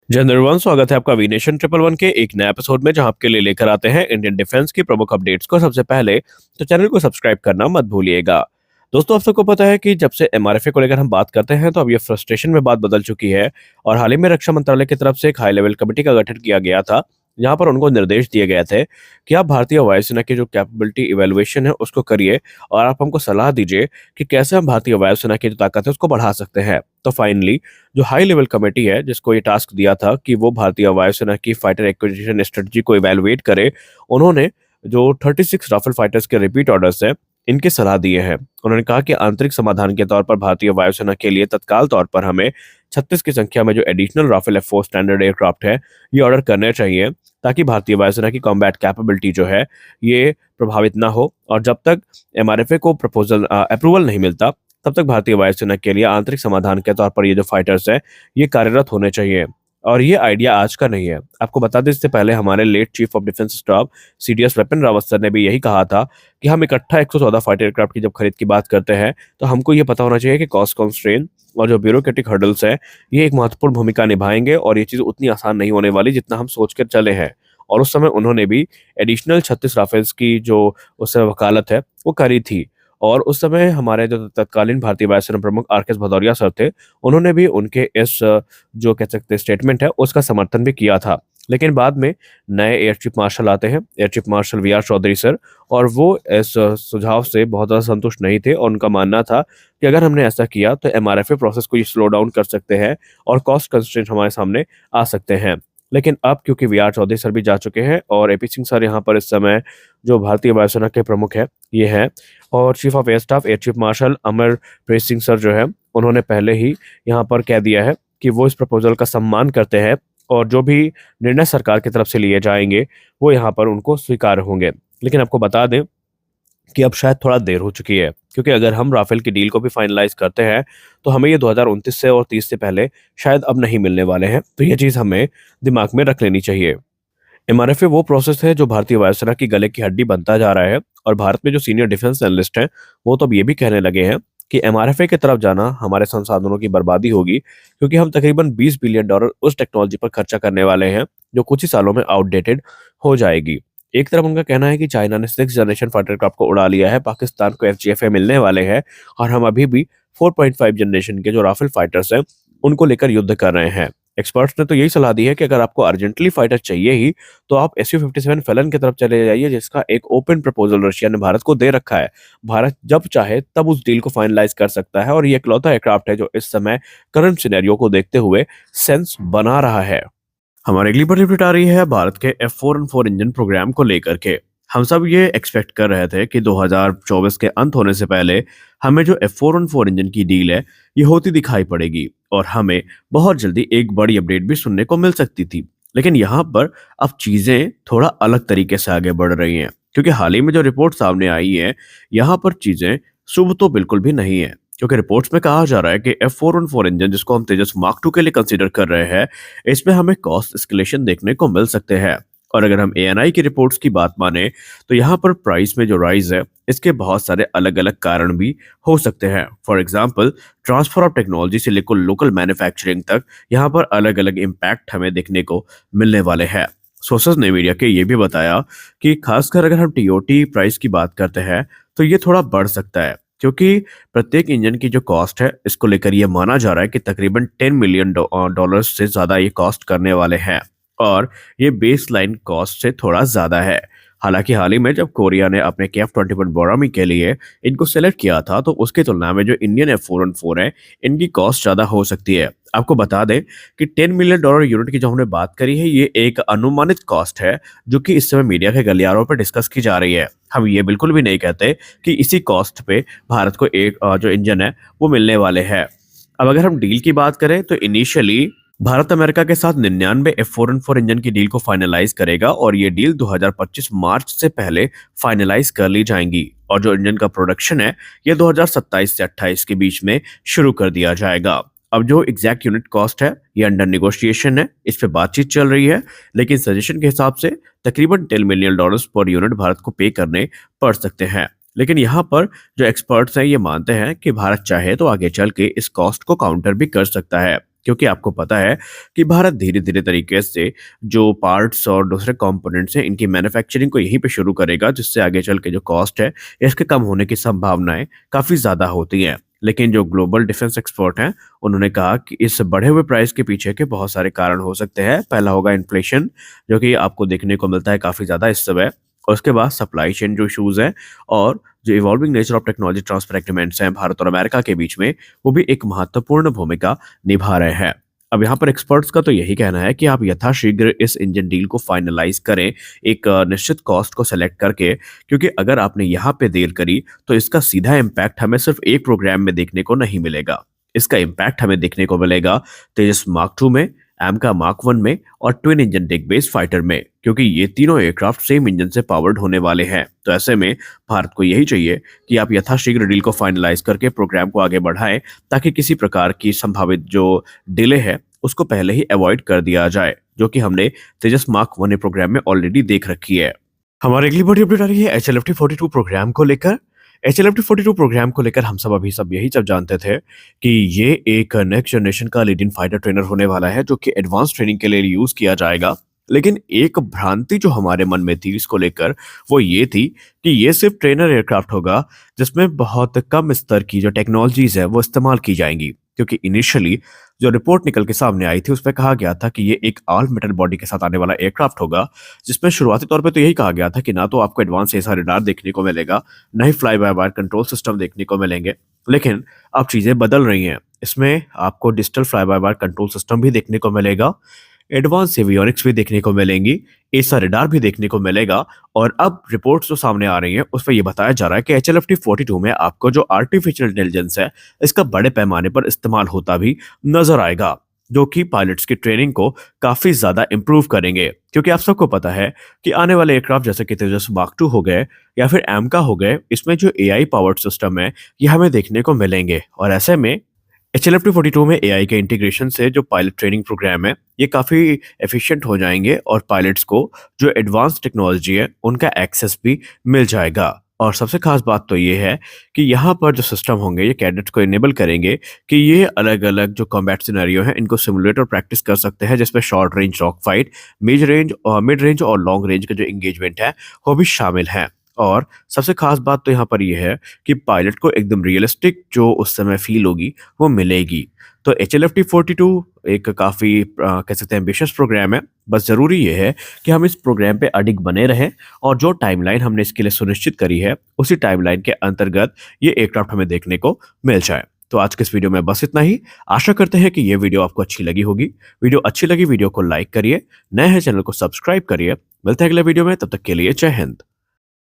जय निर्वाण, स्वागत है आपका वीनेशन ट्रिपल वन के एक नए एपिसोड में, जहां आपके लिए लेकर आते हैं इंडियन डिफेंस की प्रमुख अपडेट्स को सबसे पहले। तो चैनल को सब्सक्राइब करना मत भूलिएगा। दोस्तों, आप सबको पता है कि जब से एमआरएफए को लेकर हम बात करते हैं तो अब ये फ्रस्ट्रेशन में बात बदल चुकी है। और हाल ही में रक्षा मंत्रालय की तरफ से एक हाई लेवल कमेटी का गठन किया गया था, जहां पर उनको निर्देश दिए गए थे कि आप भारतीय वायुसेना की जो कैपेबिलिटी इवेलुएशन है उसको करिए, और आप हमको सलाह दीजिए कि कैसे हम भारतीय वायुसेना की जो ताकत है उसको बढ़ा सकते हैं। तो फाइनली जो हाई लेवल कमेटी है, जिसको ये टास्क दिया था कि वो भारतीय वायुसेना की फाइटर एक्विजिशन स्ट्रेटजी को इवैल्यूएट करे, उन्होंने जो 36 राफेल फाइटर्स के रिपीट ऑर्डर्स हैं, इनकी सलाह दिए हैं। उन्होंने कहा कि आंतरिक समाधान के तौर पर भारतीय वायुसेना के लिए तत्काल तौर पर हमें 36 की संख्या में जो additional Rafale F4 standard aircraft है, ये ऑर्डर करने चाहिए, ताकि भारतीय वायुसेना की कॉम्बैट कैपेबिलिटी जो है ये प्रभावित ना हो। और जब तक एमआरएफए को प्रपोजल अप्रूवल नहीं मिलता, तब तक भारतीय वायुसेना के लिए आंतरिक समाधान के तौर पर ये जो फाइटर्स हैं, ये कार्यरत होने चाहिए। और ये आइडिया आज का नहीं है। आपको बता दें, इससे पहले हमारे late chief of defence staff CDS Bipin Rawat sir ने भी यही कहा था कि हम इकट्ठा 114 फाइटर एयरक्राफ्ट की जब खरीद की बात करते हैं, तो हमको ये पता होना चाहिए कि कॉस्ट कॉन्स्ट्रेन और जो ब्यूरोक्रेटिक हर्डल्स है, ये एक महत्वपूर्ण भूमिका निभाएंगे, और ये चीज़ उतनी आसान नहीं होने वाली जितना हम सोच कर चले हैं। और उस समय उन्होंने भी एडिशनल 36 राफेल्स की जो उस समय वकालत है वो करी थी। और उस समय हमारे जो तत्कालीन भारतीय वायुसेना प्रमुख आर.के. भदौरिया सर थे, उन्होंने भी उनके इस जो कह सकते हैं स्टेटमेंट है उसका समर्थन भी किया था। लेकिन बाद में नए एयर चीफ मार्शल आते हैं, air chief marshal V R Chaudhari sir, और वो इस सुझाव से बहुत ज़्यादा संतुष्ट नहीं थे, और उनका मानना था कि अगर हमने ऐसा किया तो एमआरएफए प्रोसेस को ये स्लो डाउन कर सकते हैं और कॉस्ट कंस्ट्रेंट हमारे सामने आ सकते हैं। लेकिन अब क्योंकि वी आर चौधरी सर भी जा चुके हैं, और एपी सिंह सर यहाँ पर इस समय जो भारतीय वायुसेना के प्रमुख है ये हैं, और chief of air staff air chief martial Amarpreet Singh sir जो है, उन्होंने पहले ही यहाँ पर कह दिया है कि वो इस प्रपोजल का सम्मान करते हैं, और जो भी निर्णय सरकार की तरफ से लिए जाएंगे वो यहाँ पर उनको स्वीकार होंगे। लेकिन आपको बता दें कि अब शायद थोड़ा देर हो चुकी है, क्योंकि अगर हम राफेल की डील को भी फाइनलाइज करते हैं तो हमें ये 2029 से और 30 से पहले शायद अब नहीं मिलने वाले हैं। तो ये चीज़ हमें दिमाग में रख लेनी चाहिए। एमआरएफए वो प्रोसेस है जो भारतीय वायुसेना की गले की हड्डी बनता जा रहा है, और भारत में जो सीनियर डिफेंस एनालिस्ट हैं वो तो अब ये भी कहने लगे हैं कि एमआरएफए की तरफ जाना हमारे संसाधनों की बर्बादी होगी, क्योंकि हम तकरीबन $20 बिलियन उस टेक्नोलॉजी पर खर्चा करने वाले हैं जो कुछ ही सालों में आउटडेटेड हो जाएगी। एक तरफ उनका कहना है कि चाइना ने 6 जनरेशन फाइटर क्राफ्ट को उड़ा लिया है, पाकिस्तान को एफजीएफए मिलने वाले हैं, और हम अभी भी 4.5 जनरेशन के जो राफेल फाइटर्स हैं उनको लेकर युद्ध कर रहे हैं। एक्सपर्ट्स ने तो यही सलाह दी है कि अगर आपको अर्जेंटली फाइटर चाहिए ही, तो आप SU-57 फेलन की तरफ चले जाइए, जिसका एक ओपन प्रपोजल रशिया ने भारत को दे रखा है। भारत जब चाहे तब उस डील को फाइनलाइज कर सकता है, और ये इकलौता एयरक्राफ्ट है जो इस समय करंट सिनेरियो को देखते हुए सेंस बना रहा है। हमारी अगली बड़ी अपडेट आ रही है भारत के F4N4 इंजन प्रोग्राम को लेकर के। हम सब ये एक्सपेक्ट कर रहे थे कि 2024 के अंत होने से पहले हमें जो F4N4 इंजन की डील है ये होती दिखाई पड़ेगी, और हमें बहुत जल्दी एक बड़ी अपडेट भी सुनने को मिल सकती थी। लेकिन यहाँ पर अब चीजें थोड़ा अलग तरीके से आगे बढ़ रही हैं, क्योंकि हाल ही में जो रिपोर्ट सामने आई है, यहाँ पर चीजें शुभ तो बिल्कुल भी नहीं है। क्योंकि रिपोर्ट्स में कहा जा रहा है कि F4N4 इंजन, जिसको हम तेजस मार्क 2 के लिए कंसीडर कर रहे हैं, इसमें हमें कॉस्ट एस्केलेशन देखने को मिल सकते हैं। और अगर हम ANI की रिपोर्ट्स की बात माने, तो यहाँ पर प्राइस में जो राइज है, इसके बहुत सारे अलग अलग कारण भी हो सकते हैं। For example, transfer of technology से लेकर लोकल मैन्युफैक्चरिंग तक यहाँ पर अलग अलग इम्पैक्ट हमें देखने को मिलने वाले हैं। सोर्सेज ने मीडिया के ये भी बताया कि खासकर अगर हम TOT प्राइस की बात करते हैं तो ये थोड़ा बढ़ सकता है, क्योंकि प्रत्येक इंजन की जो कॉस्ट है इसको लेकर ये माना जा रहा है कि तकरीबन $10 मिलियन से ज़्यादा ये कॉस्ट करने वाले हैं, और ये बेस लाइन कॉस्ट से थोड़ा ज़्यादा है। हालांकि हाल ही में जब कोरिया ने अपने KF-21 बोरामी के लिए इनको सेलेक्ट किया था, तो उसकी तुलना में जो इंडियन F4N4 है, इनकी कॉस्ट ज़्यादा हो सकती है। आपको बता दें कि $10 मिलियन यूनिट की जो हमने बात करी है, ये एक अनुमानित कॉस्ट है जो कि इस समय मीडिया के गलियारों पर डिस्कस की जा रही है। हम ये बिल्कुल भी नहीं कहते कि इसी कॉस्ट पे भारत को एक जो इंजन है वो मिलने वाले हैं। अब अगर हम डील की बात करें, तो इनिशियली भारत अमेरिका के साथ 99 F4N4 इंजन की डील को फाइनलाइज करेगा, और ये डील 2025 मार्च से पहले फाइनलाइज कर ली जाएंगी, और जो इंजन का प्रोडक्शन है ये 2027 से 28 के बीच में शुरू कर दिया जाएगा। अब जो एग्जैक्ट यूनिट कॉस्ट है ये अंडर निगोशिएशन है, इस पे बातचीत चल रही है, लेकिन सजेशन के हिसाब से तकरीबन $10 मिलियन पर यूनिट भारत को पे करने पड़ सकते हैं। लेकिन यहाँ पर जो एक्सपर्ट्स हैं ये मानते हैं कि भारत चाहे तो आगे चल के इस कॉस्ट को काउंटर भी कर सकता है, क्योंकि आपको पता है कि भारत धीरे-धीरे तरीके से जो पार्ट्स और दूसरे कंपोनेंट्स हैं, इनकी मैन्युफैक्चरिंग को यहीं पे शुरू करेगा, जिससे आगे चल के जो कॉस्ट है, इसके कम होने की संभावनाएँ काफ़ी ज़्यादा होती हैं। लेकिन जो ग्लोबल डिफेंस एक्सपर्ट हैं, उन्होंने कहा कि इस बढ़े हुए प्राइस के पीछे के बहुत सारे कारण हो सकते हैं। पहला होगा इन्फ्लेशन, जो कि आपको देखने को मिलता है काफ़ी ज़्यादा इस समय। और उसके बाद सप्लाई चेन जो इश्यूज़ हैं और जो evolving nature of technology transfer agreements हैं भारत और अमेरिका के बीच में, वो भी एक महत्वपूर्ण भूमिका निभा रहे हैं। अब यहाँ पर एक्सपर्ट्स का तो यही कहना है कि आप यथाशीघ्र इस इंजन डील को फाइनलाइज़ करें, एक निश्चित कॉस्ट को सेलेक्ट करके, क्योंकि अगर आपने यहाँ पे देर करी, तो इसका सीधा इम्पैक्ट हमें सिर्फ एक प्रोग्राम में देखने को नहीं मिलेगा। इसका इम्पैक्ट हमें देखने को मिलेगा तेजस मार्क 2 में, एमका मार्क 1 में और ट्विन इंजन डिग बेस्ड फाइटर में, क्योंकि ये तीनों एयरक्राफ्ट सेम इंजन से पावर्ड होने वाले हैं। तो ऐसे में भारत को यही चाहिए कि आप यथाशीघ्र डील को फाइनलाइज करके प्रोग्राम को आगे बढ़ाएं, ताकि किसी प्रकार की संभावित जो डिले है उसको पहले ही अवॉइड कर दिया जाए, जो कि हमने तेजस मार्क 1 प्रोग्राम में ऑलरेडी देख रखी है। हमारी अगली बड़ी अपडेट आ रही है HLFT-42 प्रोग्राम को लेकर। HLFT-42 प्रोग्राम को लेकर हम सब यही जानते थे कि ये एक नेक्स्ट जनरेशन का लीड इन फाइटर ट्रेनर होने वाला है, जो कि एडवांस ट्रेनिंग के लिए यूज किया जाएगा। लेकिन एक भ्रांति जो हमारे मन में थी इसको लेकर, वो ये थी कि ये सिर्फ ट्रेनर एयरक्राफ्ट होगा, जिसमें बहुत कम स्तर की जो टेक्नोलॉजीज है वो इस्तेमाल की जाएंगी। क्योंकि इनिशियली जो रिपोर्ट निकल के सामने आई थी, उसमें कहा गया था कि ये एक ऑल मेटल बॉडी के साथ आने वाला एयरक्राफ्ट होगा, जिसमें शुरुआती तौर पे तो यही कहा गया था कि ना तो आपको एडवांस एसआर रडार देखने को मिलेगा, ना ही fly by wire control system देखने को मिलेंगे। लेकिन अब चीजें बदल रही हैं। इसमें आपको digital fly by wire control system भी देखने को मिलेगा, एडवांस एवियोनिक्स भी देखने को मिलेंगी, एसआर रडार भी देखने को मिलेगा। और अब रिपोर्ट्स जो सामने आ रही हैं उसमें ये बताया जा रहा है कि HLFT-42 में आपको जो आर्टिफिशियल इंटेलिजेंस है, इसका बड़े पैमाने पर इस्तेमाल होता भी नजर आएगा, जो कि पायलट्स की ट्रेनिंग को काफी ज्यादा इंप्रूव करेंगे। क्योंकि आप सबको पता है कि आने वाले एयरक्राफ्ट जैसे कि तेजस मार्क 2 हो गए या फिर एमका हो गए, इसमें जो एआई पावर्ड सिस्टम है ये हमें देखने को मिलेंगे। और ऐसे में HLFT-42 में एआई के इंटीग्रेशन से जो पायलट ट्रेनिंग प्रोग्राम है ये काफ़ी एफिशिएंट हो जाएंगे और पायलट्स को जो एडवांस टेक्नोलॉजी है उनका एक्सेस भी मिल जाएगा। और सबसे खास बात तो ये है कि यहाँ पर जो सिस्टम होंगे ये कैडेट्स को इनेबल करेंगे कि ये अलग-अलग जो कॉम्बैट सिनेरियो हैं इनको सिमुलेट और प्रैक्टिस कर सकते हैं, जिसमें short range rock fight, mid range और लॉन्ग रेंज का जो एंगेजमेंट है वो भी शामिल है। और सबसे खास बात तो यहाँ पर ये है कि पायलट को एकदम रियलिस्टिक जो उस समय फील होगी वो मिलेगी। तो HLFT-42 एक काफ़ी कह सकते हैं एम्बिशियस प्रोग्राम है। बस ज़रूरी ये है कि हम इस प्रोग्राम पे अडिग बने रहें और जो टाइमलाइन हमने इसके लिए सुनिश्चित करी है उसी टाइमलाइन के अंतर्गत ये एयरक्राफ्ट हमें देखने को मिल जाए। तो आज के इस वीडियो में बस इतना ही। आशा करते हैं कि ये वीडियो आपको अच्छी लगी होगी। वीडियो अच्छी लगी वीडियो को लाइक करिए, नए हैं चैनल को सब्सक्राइब करिए। मिलते हैं अगले वीडियो में, तब तक के लिए जय हिंद।